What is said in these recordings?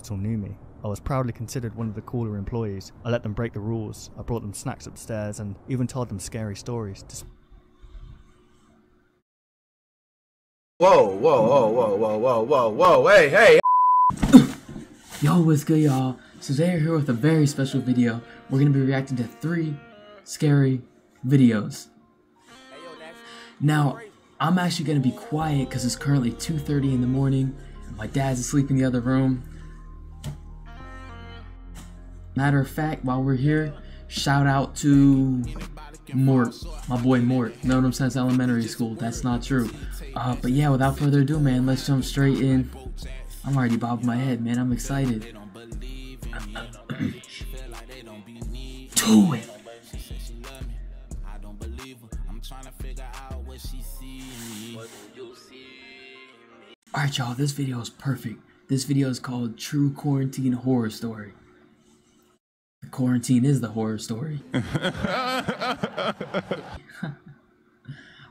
hospital knew me. I was proudly considered one of the cooler employees. I let them break the rules. I brought them snacks upstairs and even told them scary stories. Whoa, whoa, whoa, whoa, whoa, whoa, whoa, whoa, hey, hey! Yo, what's good, y'all? So today we're here with a very special video. We're going to be reacting to 3 scary videos. Now, I'm actually going to be quiet because it's currently 2:30 in the morning. And my dad's asleep in the other room. Matter of fact, while we're here, shout out to Mort, my boy Mort. You know what I'm saying? It's elementary school. That's not true. But yeah, without further ado, man, let's jump straight in. I'm already bobbing my head, man. I'm excited. Do it. Alright, y'all, this video is perfect. This video is called True Quarantine Horror Story. The quarantine is the horror story.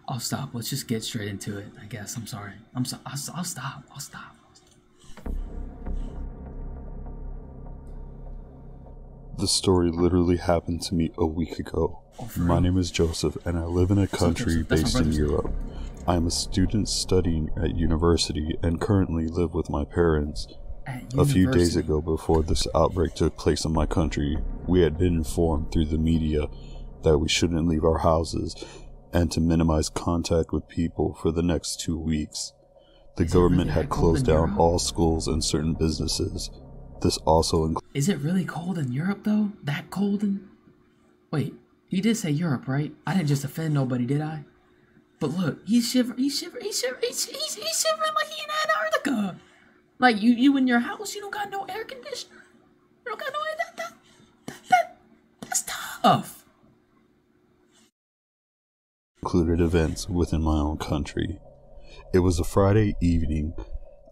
I'll stop. Let's just get straight into it, I guess. I'm sorry. I'll stop. The story literally happened to me a week ago. My name is Joseph, and I live in a country based in Europe. I am a student studying at university and currently live with my parents. A few days ago, before this outbreak took place in my country, we had been informed through the media that we shouldn't leave our houses and to minimize contact with people for the next 2 weeks. The government had closed down all schools and certain businesses. This also includes... Is it really cold in Europe, though? That cold in... Wait, you did say Europe, right? I didn't just offend nobody, did I? But look, he's shivering like he in Antarctica. Like, you in your house, you don't got no air conditioner. You don't got no air, that's tough. Included events within my own country. It was a Friday evening.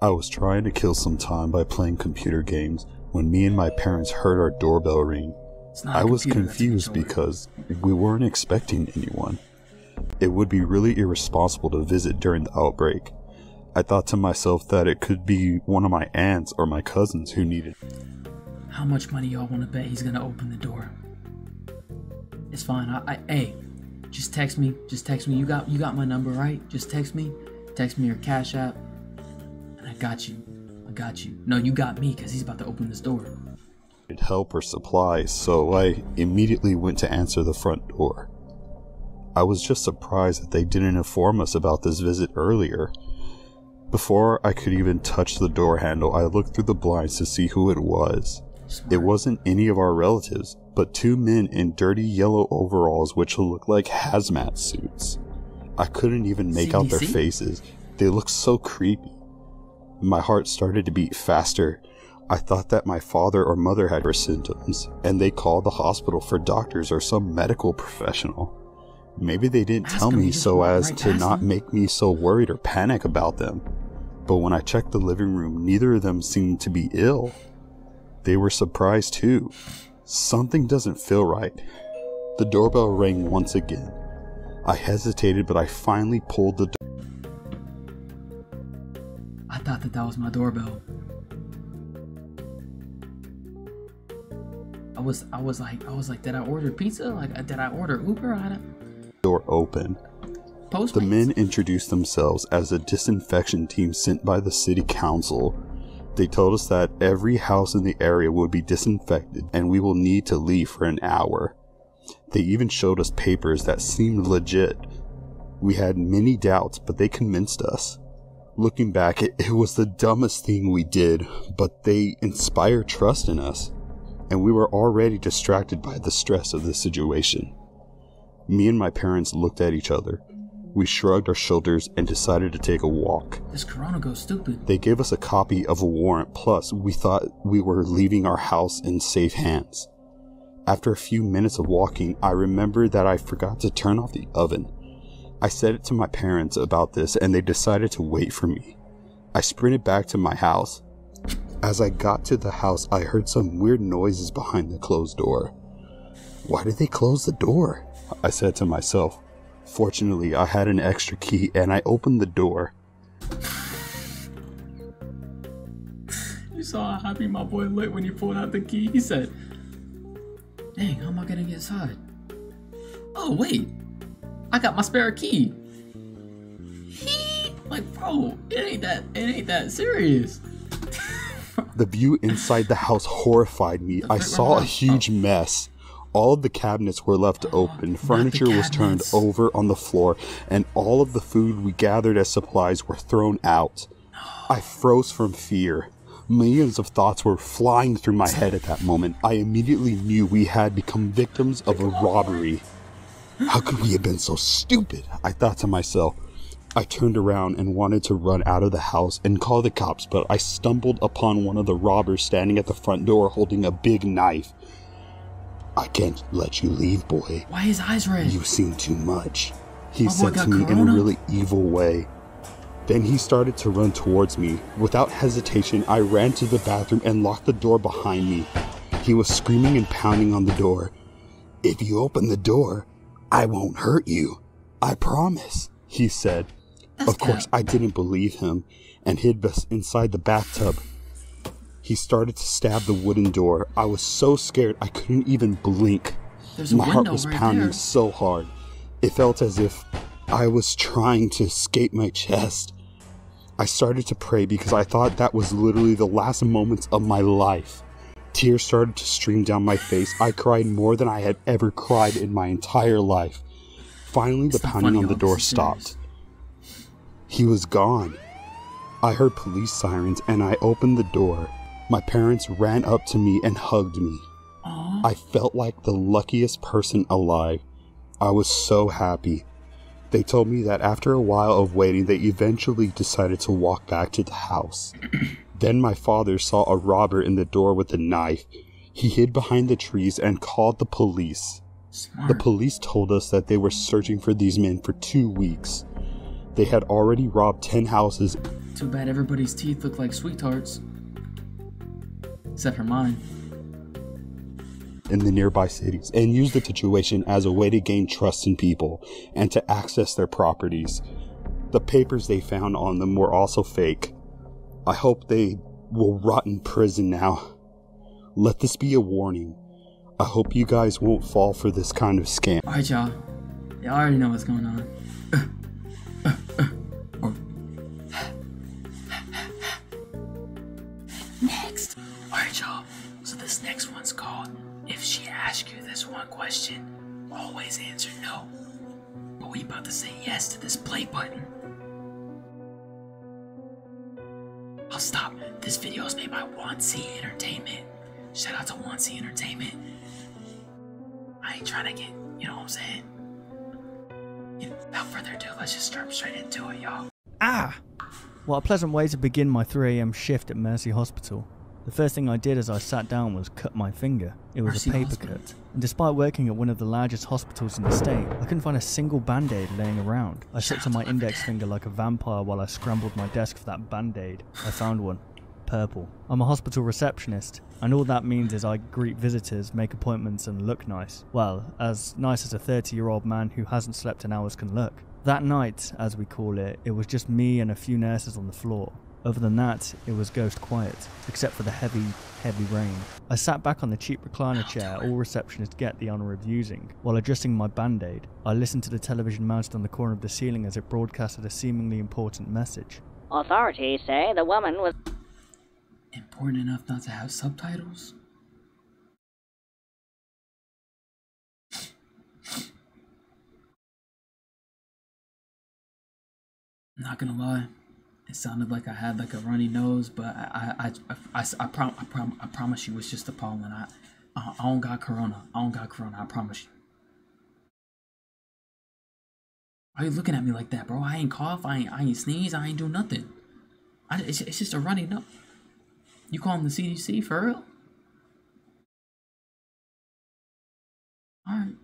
I was trying to kill some time by playing computer games when me and my parents heard our doorbell ring. I was confused because we weren't expecting anyone. It would be really irresponsible to visit during the outbreak. I thought to myself that it could be one of my aunts or my cousins who needed. How much money y'all want to bet he's gonna open the door? It's fine. Hey, just text me. You got my number, right? Just text me your Cash App, and I got you. No, you got me, because he's about to open this door. Help or supplies, so I immediately went to answer the front door. I was just surprised that they didn't inform us about this visit earlier. Before I could even touch the door handle, I looked through the blinds to see who it was. It wasn't any of our relatives, but 2 men in dirty yellow overalls which looked like hazmat suits. I couldn't even make out their faces. They looked so creepy. My heart started to beat faster. I thought that my father or mother had symptoms, and they called the hospital for doctors or some medical professional. Maybe they didn't tell me so as to not make me so worried or panic about them. But when I checked the living room, neither of them seemed to be ill. They were surprised too. Something doesn't feel right. The doorbell rang once again. I hesitated, but I finally pulled the door. I thought that was my doorbell. I was like, did I order pizza? Like, did I order Uber? Door open. Postmates? The men introduced themselves as a disinfection team sent by the city council. They told us that every house in the area would be disinfected and we will need to leave for an hour. They even showed us papers that seemed legit. We had many doubts, but they convinced us. Looking back, it was the dumbest thing we did, but they inspired trust in us, and we were already distracted by the stress of the situation. Me and my parents looked at each other. We shrugged our shoulders and decided to take a walk. This corona goes stupid. They gave us a copy of a warrant, plus we thought we were leaving our house in safe hands. After a few minutes of walking, I remembered that I forgot to turn off the oven. I said it to my parents about this and they decided to wait for me. I sprinted back to my house. As I got to the house, I heard some weird noises behind the closed door. Why did they close the door? I said to myself. Fortunately, I had an extra key and I opened the door. You're saw how happy my boy looked when he pulled out the key. He said, dang, how am I gonna get inside? Oh, wait. I got my spare key. Like, bro, it ain't that serious. The view inside the house horrified me. I saw a huge mess. All of the cabinets were left open, furniture was turned over on the floor, and all of the food we gathered as supplies were thrown out. I froze from fear. Millions of thoughts were flying through my head at that moment. I immediately knew we had become victims of a robbery. How could we have been so stupid? I thought to myself. I turned around and wanted to run out of the house and call the cops, but I stumbled upon one of the robbers standing at the front door holding a big knife. I can't let you leave, boy. Why his eyes red? You've seen too much, he said to me in a really evil way. Then he started to run towards me. Without hesitation, I ran to the bathroom and locked the door behind me. He was screaming and pounding on the door. If you open the door, I won't hurt you. I promise, he said. Of course, I didn't believe him and hid inside the bathtub. He started to stab the wooden door. I was so scared I couldn't even blink. My heart was pounding so hard. It felt as if I was trying to escape my chest. I started to pray because I thought that was literally the last moments of my life. Tears started to stream down my face. I cried more than I had ever cried in my entire life. Finally, the pounding on the door stopped. He was gone. I heard police sirens and I opened the door. My parents ran up to me and hugged me. Aww. I felt like the luckiest person alive. I was so happy. They told me that after a while of waiting, they eventually decided to walk back to the house. Then my father saw a robber in the door with a knife. He hid behind the trees and called the police. Smart. The police told us that they were searching for these men for 2 weeks. They had already robbed 10 houses. Too bad everybody's teeth look like sweet tarts. Except for mine. In the nearby cities, and used the situation as a way to gain trust in people and to access their properties. The papers they found on them were also fake. I hope they will rot in prison now. Let this be a warning. I hope you guys won't fall for this kind of scam. Alright, y'all. Y'all already know what's going on. Next. Alright, y'all. So this next one's called, if she asks you this one question, always answer no. But we about to say yes to this play button. I'll stop. This video is made by 1C Entertainment. Shout out to 1C Entertainment. I ain't trying to get, you know what I'm saying? Without further ado, let's just jump straight into it, y'all. Ah! What a pleasant way to begin my 3 AM shift at Mercy Hospital. The first thing I did as I sat down was cut my finger. It was a paper cut. And despite working at one of the largest hospitals in the state, I couldn't find a single band-aid laying around. I sucked on my index finger like a vampire while I scrambled my desk for that band-aid. I found one. Purple. I'm a hospital receptionist, and all that means is I greet visitors, make appointments, and look nice. Well, as nice as a 30-year-old man who hasn't slept in hours can look. That night, as we call it, it was just me and a few nurses on the floor. Other than that, it was ghost quiet, except for the heavy, heavy rain. I sat back on the cheap recliner chair all receptionists get the honour of using. While adjusting my band-aid, I listened to the television mounted on the corner of the ceiling as it broadcasted a seemingly important message. Authorities say the woman was Important enough not to have subtitles? I'm not gonna lie. It sounded like I had like a runny nose, but I promise you it's just the pollen. I don't got corona. I promise you. Why are you looking at me like that, bro? I ain't cough. I ain't sneeze. I ain't do nothing. It's just a runny nose. You calling the CDC for real? Alright.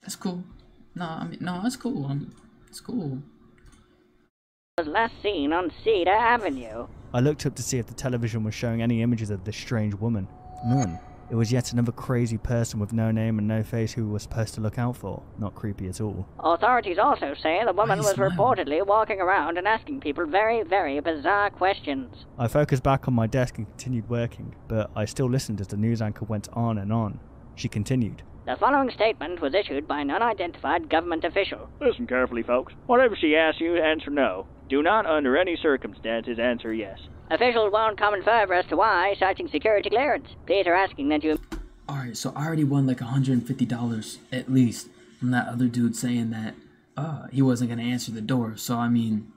That's cool. No, it's cool. It's cool. was last seen on Cedar Avenue. I looked up to see if the television was showing any images of this strange woman. None. It was yet another crazy person with no name and no face who we were supposed to look out for. Not creepy at all. Authorities also say the woman was smile? reportedly walking around and asking people very, very bizarre questions. I focused back on my desk and continued working, but I still listened as the news anchor went on and on. She continued. The following statement was issued by an unidentified government official. Listen carefully, folks. Whatever she asks you, answer no. Do not, under any circumstances, answer yes. Officials won't comment further as to why, citing security clearance. Please are asking that you... Alright, so I already won like $150 at least from that other dude saying that he wasn't going to answer the door. So, I mean,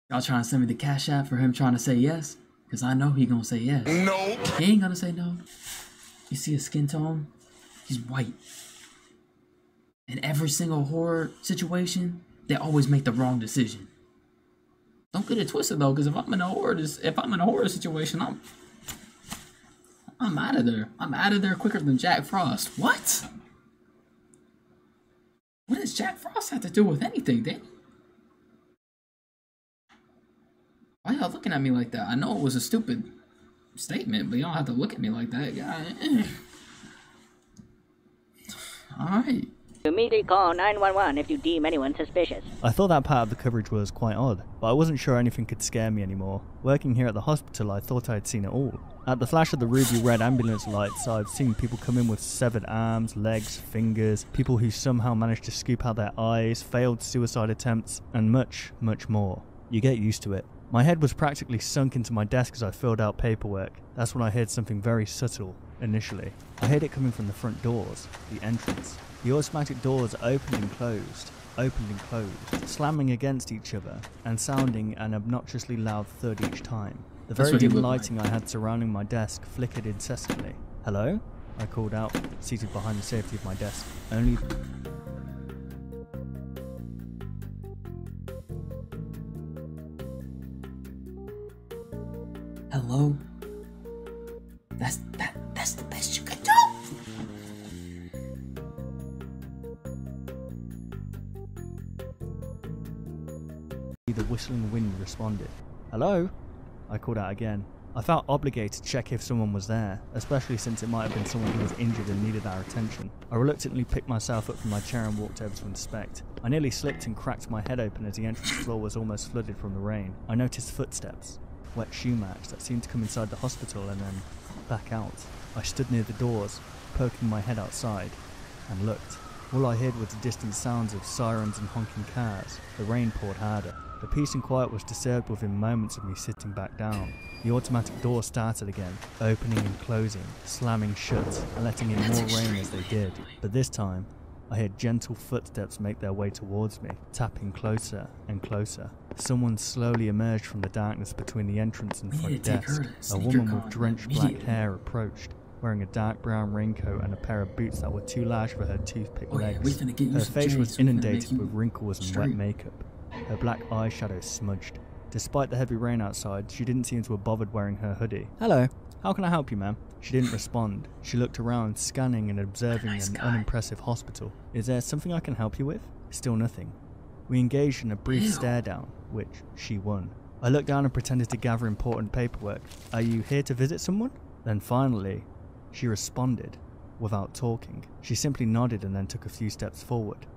y'all trying to send me the cash app for him trying to say yes? Because I know he going to say yes. No. He ain't going to say no. You see his skin tone? He's white. In every single horror situation, they always make the wrong decision. Don't get it twisted though, because if I'm in a horror situation, I'm out of there. I'm out of there quicker than Jack Frost. What? What does Jack Frost have to do with anything, Danny? Why y'all looking at me like that? I know it was a stupid statement, but y'all have to look at me like that, guy. Alright. Immediately call 911 if you deem anyone suspicious. I thought that part of the coverage was quite odd, but I wasn't sure anything could scare me anymore. Working here at the hospital, I thought I had seen it all. At the flash of the ruby red ambulance lights, I've seen people come in with severed arms, legs, fingers, people who somehow managed to scoop out their eyes, failed suicide attempts, and much, much more. You get used to it. My head was practically sunk into my desk as I filled out paperwork. That's when I heard something very subtle, initially. I heard it coming from the front doors, the entrance. The automatic doors opened and closed, slamming against each other, and sounding an obnoxiously loud thud each time. The very dim lighting I had surrounding my desk flickered incessantly. Hello? I called out, seated behind the safety of my desk. Only... Hello? That's the best you could do? The whistling wind responded. Hello? I called out again. I felt obligated to check if someone was there, especially since it might have been someone who was injured and needed our attention. I reluctantly picked myself up from my chair and walked over to inspect. I nearly slipped and cracked my head open as the entrance floor was almost flooded from the rain. I noticed footsteps, wet shoe marks that seemed to come inside the hospital and then back out. I stood near the doors, poking my head outside, and looked. All I heard was the distant sounds of sirens and honking cars. The rain poured harder. The peace and quiet was disturbed within moments of me sitting back down. The automatic door started again, opening and closing, slamming shut, and letting in more rain as they did. But this time, I heard gentle footsteps make their way towards me, tapping closer and closer. Someone slowly emerged from the darkness between the entrance and front desk. A woman with drenched black hair approached, wearing a dark brown raincoat and a pair of boots that were too large for her toothpick legs. Her face was inundated with wrinkles and wet makeup. Her black eyeshadow smudged. Despite the heavy rain outside, she didn't seem to have bothered wearing her hoodie. Hello, how can I help you, ma'am? She didn't respond. She looked around, scanning and observing an unimpressive hospital. Is there something I can help you with? Still nothing. We engaged in a brief stare down, which she won. I looked down and pretended to gather important paperwork. Are you here to visit someone? Then finally, she responded, without talking. She simply nodded and then took a few steps forward,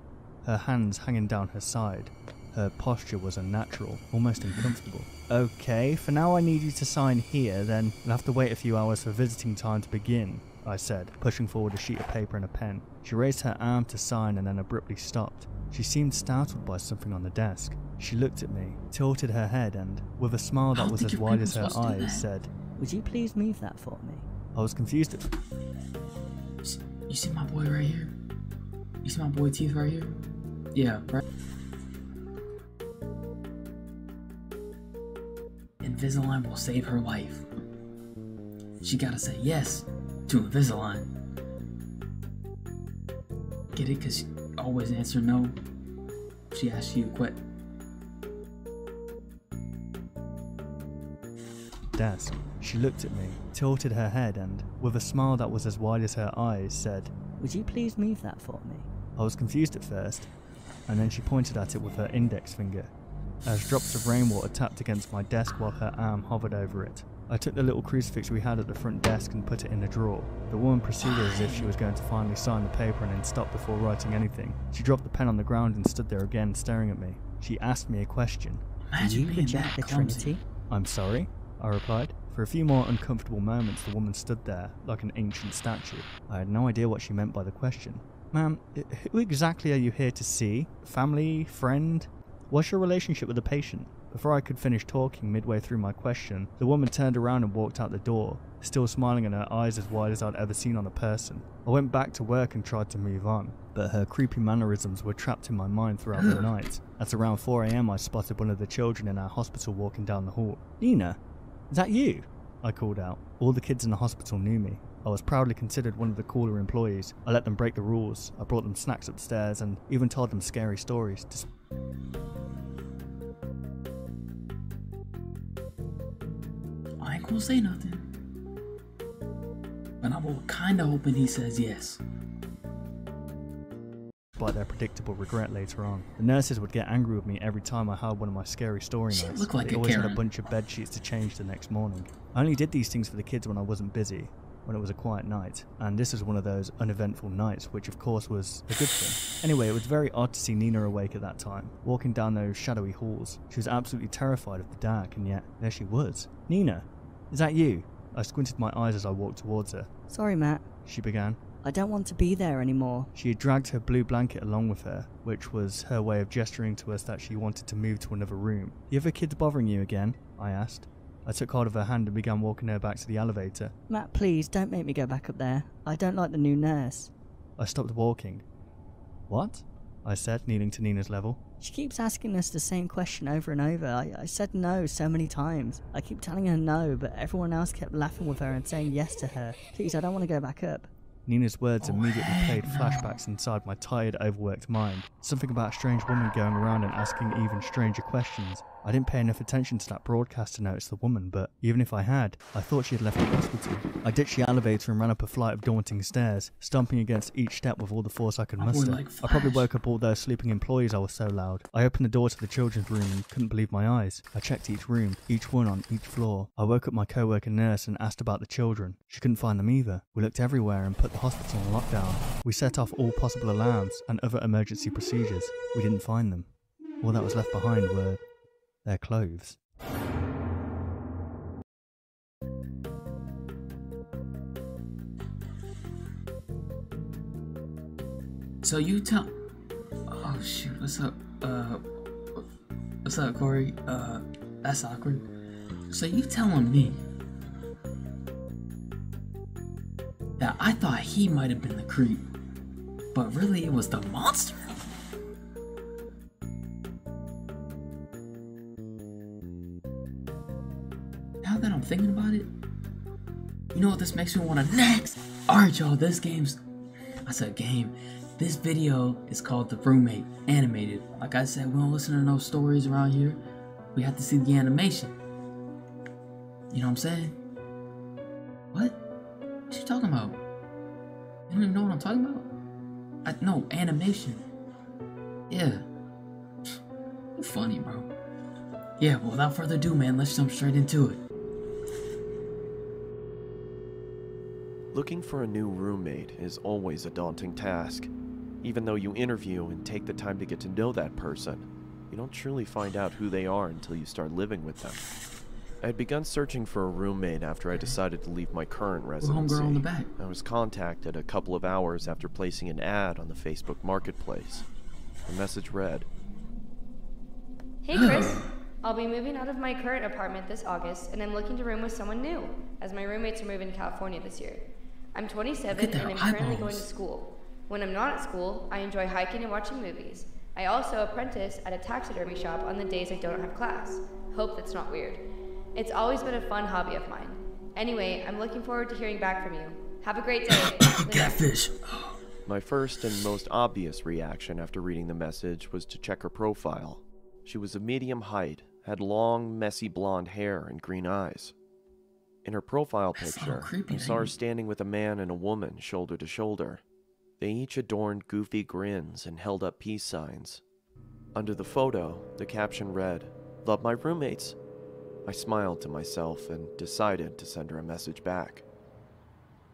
her hands hanging down her side. Her posture was unnatural, almost uncomfortable. Okay, for now I need you to sign here, then you'll have to wait a few hours for visiting time to begin, I said, pushing forward a sheet of paper and a pen. She raised her arm to sign and then abruptly stopped. She seemed startled by something on the desk. She looked at me, tilted her head and, with a smile that was as wide as her eyes, said, "Would you please move that for me?" I was confused at... You see my boy right here? You see my boy teeth right here? Yeah, right? Invisalign will save her life. She gotta say yes to Invisalign. Get it? Cause she always answer no. She asks you to quit. Desk. She looked at me, tilted her head and, with a smile that was as wide as her eyes, said, "Would you please move that for me?" I was confused at first, and then she pointed at it with her index finger. As drops of rainwater tapped against my desk while her arm hovered over it, I took the little crucifix we had at the front desk and put it in a drawer. The woman proceeded as if she was going to finally sign the paper and then stop before writing anything. She dropped the pen on the ground and stood there again, staring at me. She asked me a question. Do you reject the Trinity? I'm sorry, I replied. For a few more uncomfortable moments, the woman stood there like an ancient statue. I had no idea what she meant by the question. Ma'am, who exactly are you here to see? Family? Friend? What's your relationship with the patient? Before I could finish talking midway through my question, the woman turned around and walked out the door, still smiling and her eyes as wide as I'd ever seen on a person. I went back to work and tried to move on, but her creepy mannerisms were trapped in my mind throughout the night. At around 4 AM I spotted one of the children in our hospital walking down the hall. Nina, is that you? I called out. All the kids in the hospital knew me. I was proudly considered one of the cooler employees. I let them break the rules. I brought them snacks upstairs and even told them scary stories. I ain't gonna say nothing. But I'm kinda hoping he says yes. By their predictable regret later on. The nurses would get angry with me every time I held one of my scary story She nights. looked like they a always had Karen. a bunch of bed sheets to change the next morning. I only did these things for the kids when I wasn't busy, when it was a quiet night, and this was one of those uneventful nights, which of course was a good thing. Anyway, it was very odd to see Nina awake at that time, walking down those shadowy halls. She was absolutely terrified of the dark, and yet there she was. Nina, is that you? I squinted my eyes as I walked towards her. Sorry, Matt. She began. I don't want to be there anymore. She had dragged her blue blanket along with her, which was her way of gesturing to us that she wanted to move to another room. The other kids bothering you again? I asked. I took hold of her hand and began walking her back to the elevator. Matt, please, don't make me go back up there. I don't like the new nurse. I stopped walking. What? I said, kneeling to Nina's level. She keeps asking us the same question over and over. I said no so many times. I keep telling her no, but everyone else kept laughing with her and saying yes to her. Please, I don't want to go back up. Nina's words immediately played flashbacks inside my tired, overworked mind. Something about a strange woman going around and asking even stranger questions. I didn't pay enough attention to that broadcast to notice the woman, but even if I had, I thought she had left the hospital. I ditched the elevator and ran up a flight of daunting stairs, stomping against each step with all the force I could muster. I probably woke up all those sleeping employees. I was so loud. I opened the door to the children's room and couldn't believe my eyes. I checked each room, each one on each floor. I woke up my co-worker nurse and asked about the children. She couldn't find them either. We looked everywhere and put the hospital on lockdown. We set off all possible alarms and other emergency procedures. We didn't find them. All that was left behind were their clothes. So you tell... Oh shoot, what's up? What's up, Corey? That's awkward. So you telling me that I thought he might have been the creep, but really it was the monster? Now that I'm thinking about it, you know what this makes me want to next? Alright y'all, this video is called The Roommate Animated. Like I said, we don't listen to no stories around here. We have to see the animation. You know what I'm saying? What? What you talking about? You don't even know what I'm talking about? No, animation. Yeah. You're funny, bro. Yeah, well, without further ado, man, let's jump straight into it. Looking for a new roommate is always a daunting task. Even though you interview and take the time to get to know that person, you don't truly find out who they are until you start living with them. I had begun searching for a roommate after I decided to leave my current residency. Homegirl on the back. I was contacted a couple of hours after placing an ad on the Facebook Marketplace. The message read, Hey Chris, I'll be moving out of my current apartment this August, and I'm looking to room with someone new, as my roommates are moving to California this year. I'm 27 and I'm currently going to school. When I'm not at school, I enjoy hiking and watching movies. I also apprentice at a taxidermy shop on the days I don't have class. Hope that's not weird. It's always been a fun hobby of mine. Anyway, I'm looking forward to hearing back from you. Have a great day. Catfish. My first and most obvious reaction after reading the message was to check her profile. She was of medium height, had long, messy blonde hair and green eyes. In her profile picture, I saw her standing with a man and a woman shoulder to shoulder. They each adorned goofy grins and held up peace signs. Under the photo, the caption read, "Love my roommates." I smiled to myself and decided to send her a message back.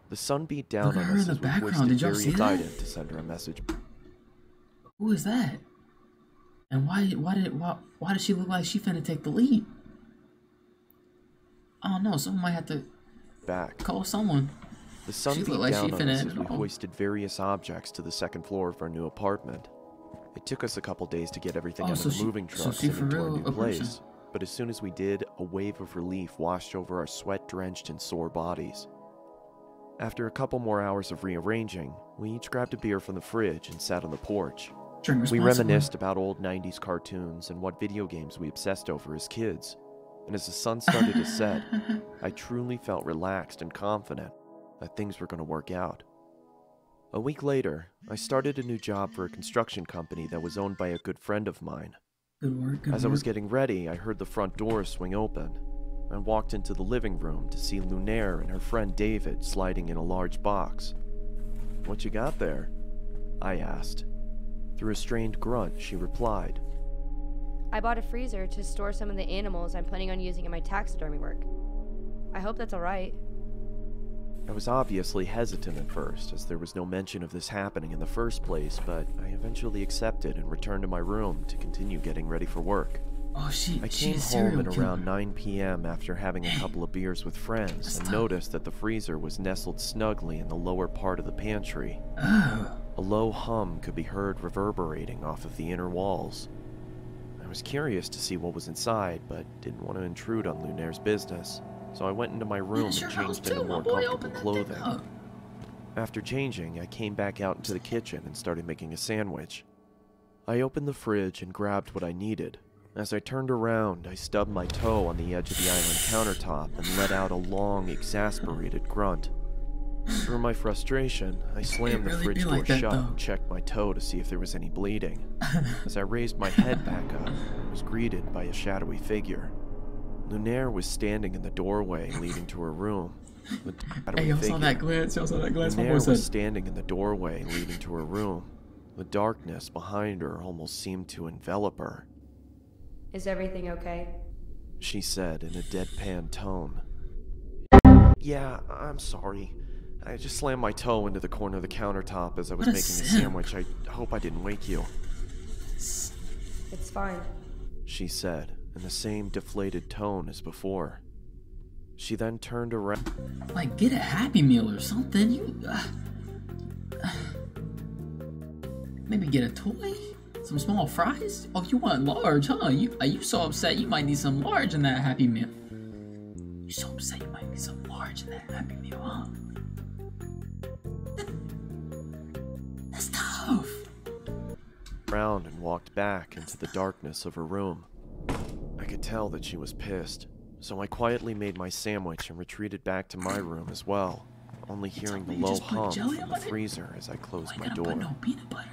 The sun beat down on us as we hoisted very excited to send her a message. Who is that? And why does she look like she finna take the lead? I don't know, someone might have to call someone. The sun beat down on us as we hoisted various objects to the second floor of our new apartment. It took us a couple days to get everything out of the moving trucks and into our new place, but as soon as we did, a wave of relief washed over our sweat-drenched and sore bodies. After a couple more hours of rearranging, we each grabbed a beer from the fridge and sat on the porch. We reminisced about old 90s cartoons and what video games we obsessed over as kids. And as the sun started to set, I truly felt relaxed and confident that things were going to work out. A week later, I started a new job for a construction company that was owned by a good friend of mine. As I was getting ready, I heard the front door swing open. I walked into the living room to see Lunaire and her friend David sliding in a large box. "What you got there?" I asked. Through a strained grunt, she replied, "I bought a freezer to store some of the animals I'm planning on using in my taxidermy work. I hope that's alright." I was obviously hesitant at first, as there was no mention of this happening in the first place, but I eventually accepted and returned to my room to continue getting ready for work. I came home at around 9 p.m. after having a couple of beers with friends and noticed that the freezer was nestled snugly in the lower part of the pantry. A low hum could be heard reverberating off of the inner walls. I was curious to see what was inside, but didn't want to intrude on Lunaire's business, so I went into my room and changed into more comfortable clothing. After changing, I came back out into the kitchen and started making a sandwich. I opened the fridge and grabbed what I needed. As I turned around, I stubbed my toe on the edge of the island countertop and let out a long, exasperated grunt. Through my frustration, I slammed the fridge door shut and checked my toe to see if there was any bleeding. As I raised my head back up, I was greeted by a shadowy figure. Lunaire was standing in the doorway leading to her room. Hey, y'all saw that glance? Y'all saw that glance? Lunaire was standing in the doorway leading to her room. The darkness behind her almost seemed to envelop her. "Is everything okay?" she said in a deadpan tone. "Yeah, I'm sorry. I just slammed my toe into the corner of the countertop as I was making a sandwich. I hope I didn't wake you." "It's fine," she said in the same deflated tone as before. She then turned around. Like, get a Happy Meal or something. You maybe get a toy? Some small fries? Oh, you want large, huh? You so upset you might need some large in that Happy Meal. You so upset you might need some large in that Happy Meal, huh? That's tough. Around and walked back into the darkness of her room. I could tell that she was pissed, so I quietly made my sandwich and retreated back to my room as well, only hearing the low hum from the freezer as I closed my door. No peanut butter.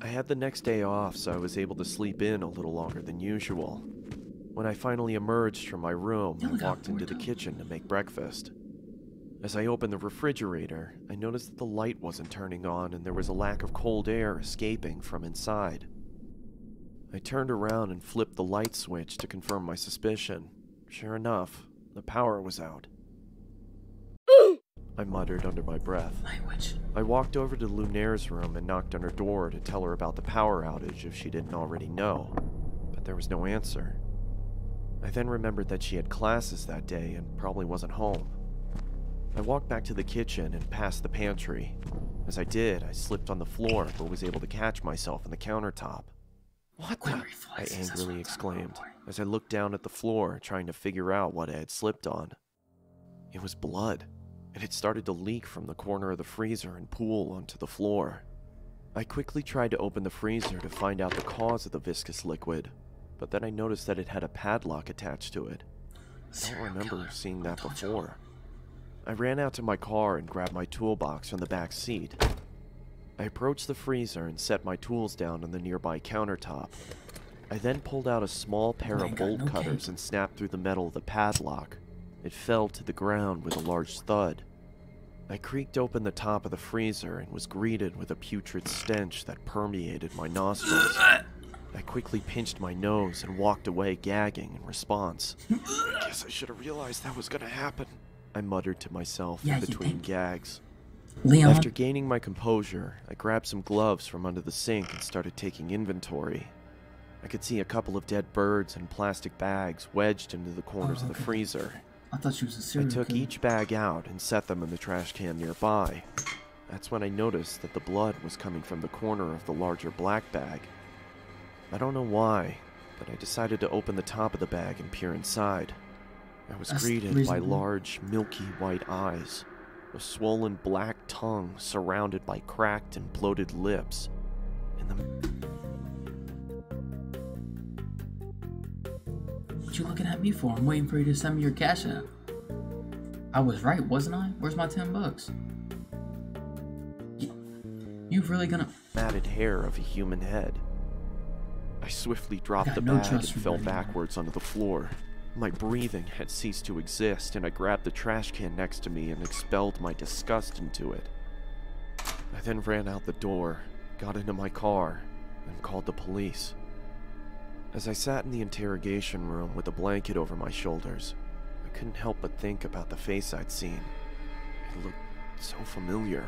I had the next day off, so I was able to sleep in a little longer than usual. When I finally emerged from my room, I walked into the kitchen to make breakfast. As I opened the refrigerator, I noticed that the light wasn't turning on and there was a lack of cold air escaping from inside. I turned around and flipped the light switch to confirm my suspicion. Sure enough, the power was out. I muttered under my breath. I walked over to Lunaire's room and knocked on her door to tell her about the power outage if she didn't already know, but there was no answer. I then remembered that she had classes that day and probably wasn't home. I walked back to the kitchen and past the pantry. As I did, I slipped on the floor but was able to catch myself on the countertop. "What the?" I angrily exclaimed as I looked down at the floor trying to figure out what I had slipped on. It was blood. It had started to leak from the corner of the freezer and pool onto the floor. I quickly tried to open the freezer to find out the cause of the viscous liquid, but then I noticed that it had a padlock attached to it. I don't remember seeing that before. I ran out to my car and grabbed my toolbox from the back seat. I approached the freezer and set my tools down on the nearby countertop. I then pulled out a small pair of bolt cutters and snapped through the metal of the padlock. It fell to the ground with a large thud. I creaked open the top of the freezer and was greeted with a putrid stench that permeated my nostrils. I quickly pinched my nose and walked away, gagging in response. I guess I should have realized that was gonna happen, I muttered to myself in between gags. Leon. After gaining my composure, I grabbed some gloves from under the sink and started taking inventory. I could see a couple of dead birds and plastic bags wedged into the corners of the freezer. I thought she was a serial I took killer. each bag out and set them in the trash can nearby. That's when I noticed that the blood was coming from the corner of the larger black bag. I don't know why, but I decided to open the top of the bag and peer inside. I was greeted by large, milky white eyes, a swollen black tongue surrounded by cracked and bloated lips. What you looking at me for? I'm waiting for you to send me your cash app. I was right, wasn't I? Where's my $10? You really gonna... Matted hair of a human head. I swiftly dropped the bag and fell backwards onto the floor. My breathing had ceased to exist, and I grabbed the trash can next to me and expelled my disgust into it. I then ran out the door, got into my car, and called the police. As I sat in the interrogation room with a blanket over my shoulders, I couldn't help but think about the face I'd seen. It looked so familiar.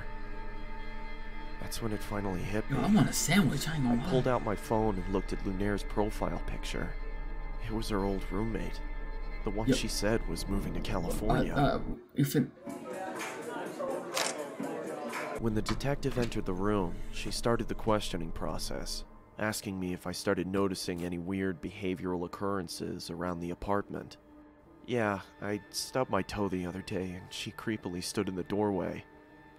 That's when it finally hit me. Yo, I want a sandwich, I ain't gonna lie. I pulled out my phone and looked at Lunaire's profile picture. It was her old roommate. The one she said was moving to California. When the detective entered the room, she started the questioning process, asking me if I started noticing any weird behavioral occurrences around the apartment. Yeah, I stubbed my toe the other day and she creepily stood in the doorway.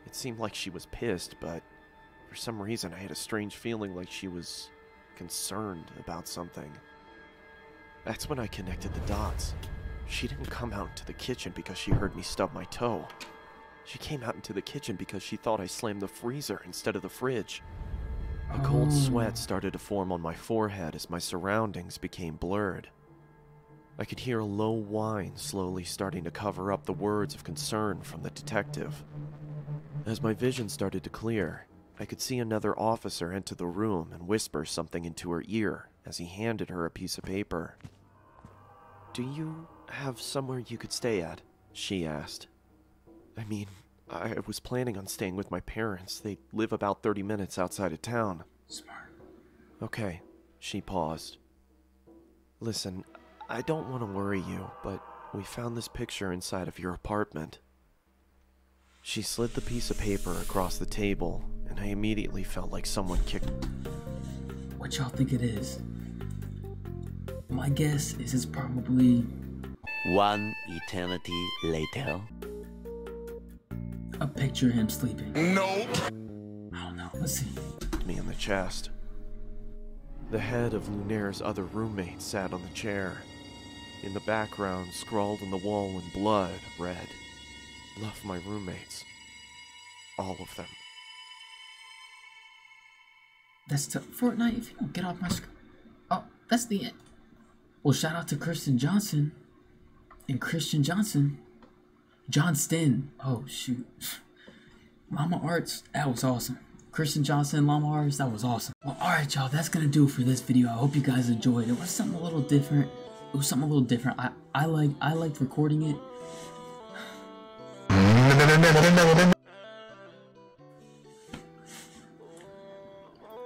It seemed like she was pissed, but for some reason I had a strange feeling like she was concerned about something. That's when I connected the dots. She didn't come out into the kitchen because she heard me stub my toe. She came out into the kitchen because she thought I slammed the freezer instead of the fridge. A cold sweat started to form on my forehead as my surroundings became blurred. I could hear a low whine slowly starting to cover up the words of concern from the detective. As my vision started to clear, I could see another officer enter the room and whisper something into her ear as he handed her a piece of paper. "Do you have somewhere you could stay at?" she asked. I mean, I was planning on staying with my parents. They live about 30 minutes outside of town. Smart. Okay, she paused. Listen, I don't want to worry you, but we found this picture inside of your apartment. She slid the piece of paper across the table, and I immediately felt like someone kicked... What y'all think it is? My guess is it's probably... One eternity later. A picture of him sleeping. Nope. I don't know. Let's see. Me in the chest. The head of Lunaire's other roommate sat on the chair. In the background, scrawled on the wall in blood, read, "Love my roommates. All of them." That's Fortnite. If you don't get off my screen. Oh, that's the end. Well, shout out to Kristen Johnson. And Christian Johnson. Johnston. Oh, shoot. Llama Arts. That was awesome. Kristen Johnson, Llama Arts. That was awesome. Well, alright, y'all. That's going to do it for this video. I hope you guys enjoyed. It was something a little different. I liked recording it.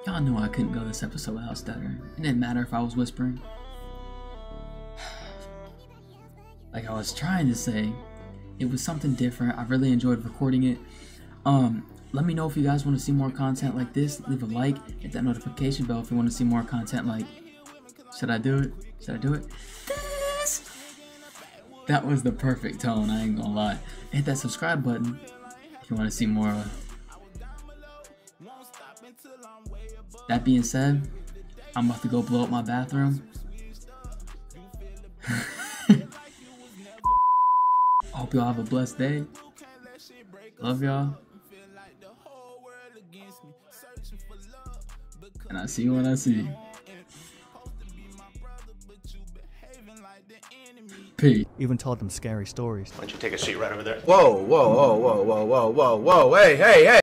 Y'all knew I couldn't go this episode without stuttering. It didn't matter if I was whispering. Like I was trying to say, it was something different. I really enjoyed recording it. Let me know if you guys want to see more content like this. Leave a like, hit that notification bell if you want to see more content like... Should I do it? Should I do it? This! That was the perfect tone, I ain't gonna lie. Hit that subscribe button if you want to see more. That being said, I'm about to go blow up my bathroom. Hope y'all have a blessed day. Love y'all. And I'll see you when I see you. Peace. Even told them scary stories. Why don't you take a seat right over there? Whoa, whoa, whoa, whoa, whoa, whoa, whoa, whoa, hey, hey, hey!